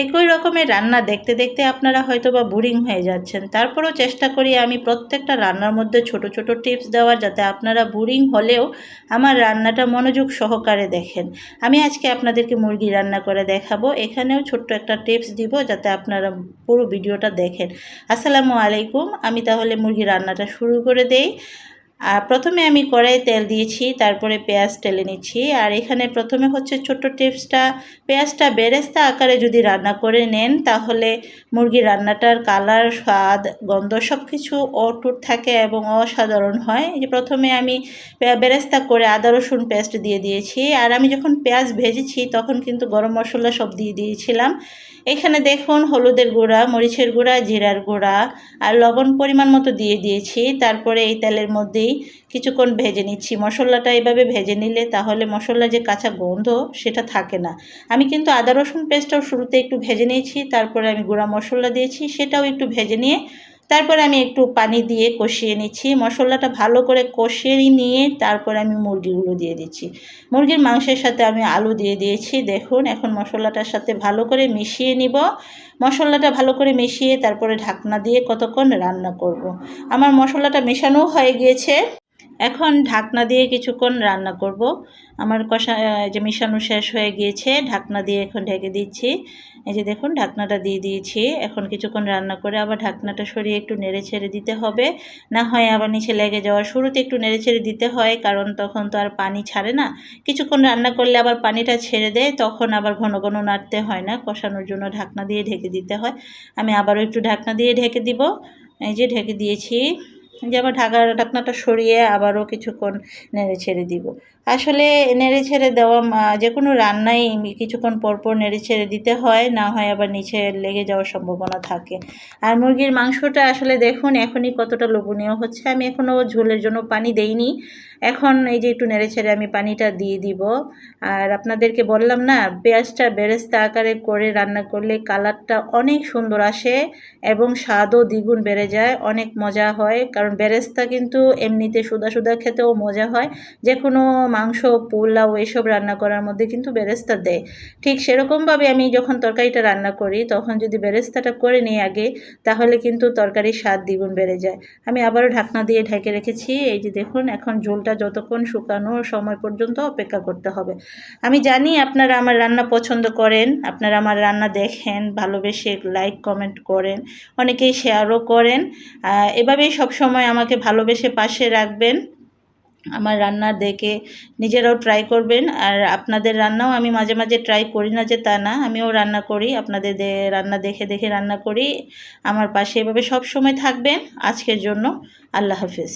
একই রকমের রান্না দেখতে দেখতে আপনারা হয়তোবা বোরিং হয়ে যাচ্ছেন। তারপরেও চেষ্টা করি আমি প্রত্যেকটা রান্নার মধ্যে ছোট ছোট টিপস দেওয়ার, যাতে আপনারা বোরিং হলেও আমার রান্নাটা মনোযোগ সহকারে দেখেন। আমি আজকে আপনাদেরকে মুরগি রান্না করে দেখাবো। এখানেও ছোট্ট একটা টিপস দিব যাতে আপনারা পুরো ভিডিওটা দেখেন। আসসালামু আলাইকুম। আমি তাহলে মুরগি রান্নাটা শুরু করে দেই। আর প্রথমে আমি কড়াইয়ে তেল দিয়েছি, তারপরে পেঁয়াজ টেলে নিচ্ছি। আর এখানে প্রথমে হচ্ছে ছোট্ট টিপসটা, পেঁয়াজটা বেরেস্তা আকারে যদি রান্না করে নেন তাহলে মুরগির রান্নাটার কালার, স্বাদ, গন্ধ সব কিছু অটুট থাকে এবং অসাধারণ হয়। এই যে প্রথমে আমি বেরেস্তা করে আদা রসুন পেস্ট দিয়ে দিয়েছি। আর আমি যখন পেঁয়াজ ভেজেছি তখন কিন্তু গরম মশলা সব দিয়ে দিয়েছিলাম। এখানে দেখুন হলুদের গুঁড়া, মরিচের গুঁড়া, জিরার গুঁড়া আর লবণ পরিমাণ মতো দিয়ে দিয়েছি। তারপরে এই তেলের মধ্যেই কিছুক্ষণ ভেজে নিচ্ছি। মশলাটা এভাবে ভেজে নিলে তাহলে মশলা যে কাঁচা গন্ধ সেটা থাকে না। আমি কিন্তু আদা রসুন পেস্টটাও শুরুতে একটু ভেজে নিয়েছি, তারপরে আমি গুঁড়া মশলা দিয়েছি, সেটাও একটু ভেজে নিয়ে তারপরে আমি একটু পানি দিয়ে কষিয়ে নিচ্ছি। মশলাটা ভালো করে কষিয়ে নিয়ে তারপরে আমি মুরগিগুলো দিয়ে দিচ্ছি। মুরগির মাংসের সাথে আমি আলু দিয়ে দিয়েছি। দেখুন এখন মশলাটার সাথে ভালো করে মিশিয়ে নিব। মশলাটা ভালো করে মিশিয়ে তারপরে ঢাকনা দিয়ে কতক্ষণ রান্না করব। আমার মশলাটা মেশানো হয়ে গিয়েছে, এখন ঢাকনা দিয়ে কিছুক্ষণ রান্না করব। আমার কষা যে মিশানো শেষ হয়ে গিয়েছে, ঢাকনা দিয়ে এখন ঢেকে দিচ্ছি। এই যে দেখুন ঢাকনাটা দিয়ে দিয়েছি। এখন কিছুক্ষণ রান্না করে আবার ঢাকনাটা সরিয়ে একটু নেড়ে ছেড়ে দিতে হবে, না হয় আবার নিচে লেগে যাওয়ার। শুরুতে একটু নেড়ে ছেড়ে দিতে হয়, কারণ তখন তো আর পানি ছাড়ে না। কিছুক্ষণ রান্না করলে আবার পানিটা ছেড়ে দেয়, তখন আবার ঘন ঘন নাড়তে হয় না, কষানোর জন্য ঢাকনা দিয়ে ঢেকে দিতে হয়। আমি আবারও একটু ঢাকনা দিয়ে ঢেকে দিব। এই যে ঢেকে দিয়েছি। যে আবার ঢাকনাটা সরিয়ে আবারও কিছুক্ষণ নেড়ে ছেড়ে দিব। আসলে নেড়ে ছেড়ে দেওয়া যে কোনো রান্নাই কিছুক্ষণ পরপর নেড়ে ছেড়ে দিতে হয়, না হয় আবার নিচে লেগে যাওয়ার সম্ভাবনা থাকে। আর মুরগির মাংসটা আসলে দেখুন এখনই কতটা লোভনীয় হচ্ছে। আমি এখনও ঝোলের জন্য পানি দেইনি। এখন এই যে একটু নেড়ে ছেড়ে আমি পানিটা দিয়ে দিব। আর আপনাদেরকে বললাম না, পেঁয়াজটা বেরেস্তা আকারে করে রান্না করলে কালারটা অনেক সুন্দর আসে এবং স্বাদও দ্বিগুণ বেড়ে যায়, অনেক মজা হয়। কারণ বেরেস্তা কিন্তু এমনিতে সুদা সুদা খেতেও মজা হয়। যে কোনো মাংস, পোলাও এসব রান্না করার মধ্যে কিন্তু বেরেস্তা দেয়। ঠিক সেরকমভাবে আমি যখন তরকারিটা রান্না করি তখন যদি বেরেস্তাটা করে নিই আগে, তাহলে কিন্তু তরকারির স্বাদ দ্বিগুণ বেড়ে যায়। আমি আবারও ঢাকনা দিয়ে ঢেকে রেখেছি। এই যে দেখুন এখন ঝোলটা যতক্ষণ শুকানোর সময় পর্যন্ত অপেক্ষা করতে হবে। আমি জানি আপনারা আমার রান্না পছন্দ করেন, আপনারা আমার রান্না দেখেন, ভালোবেসে লাইক কমেন্ট করেন, অনেকেই শেয়ারও করেন। এভাবেই সবসময় আমাকে ভালোবেসে পাশে রাখবেন। আমার রান্না দেখে নিজেরাও ট্রাই করবেন। আর আপনাদের রান্নাও আমি মাঝে মাঝে ট্রাই করি না যে তা না, আমিও রান্না করি, আপনাদের রান্না দেখে দেখে রান্না করি। আমার পাশে এভাবে সব সময় থাকবেন। আজকের জন্য আল্লাহ হাফেজ।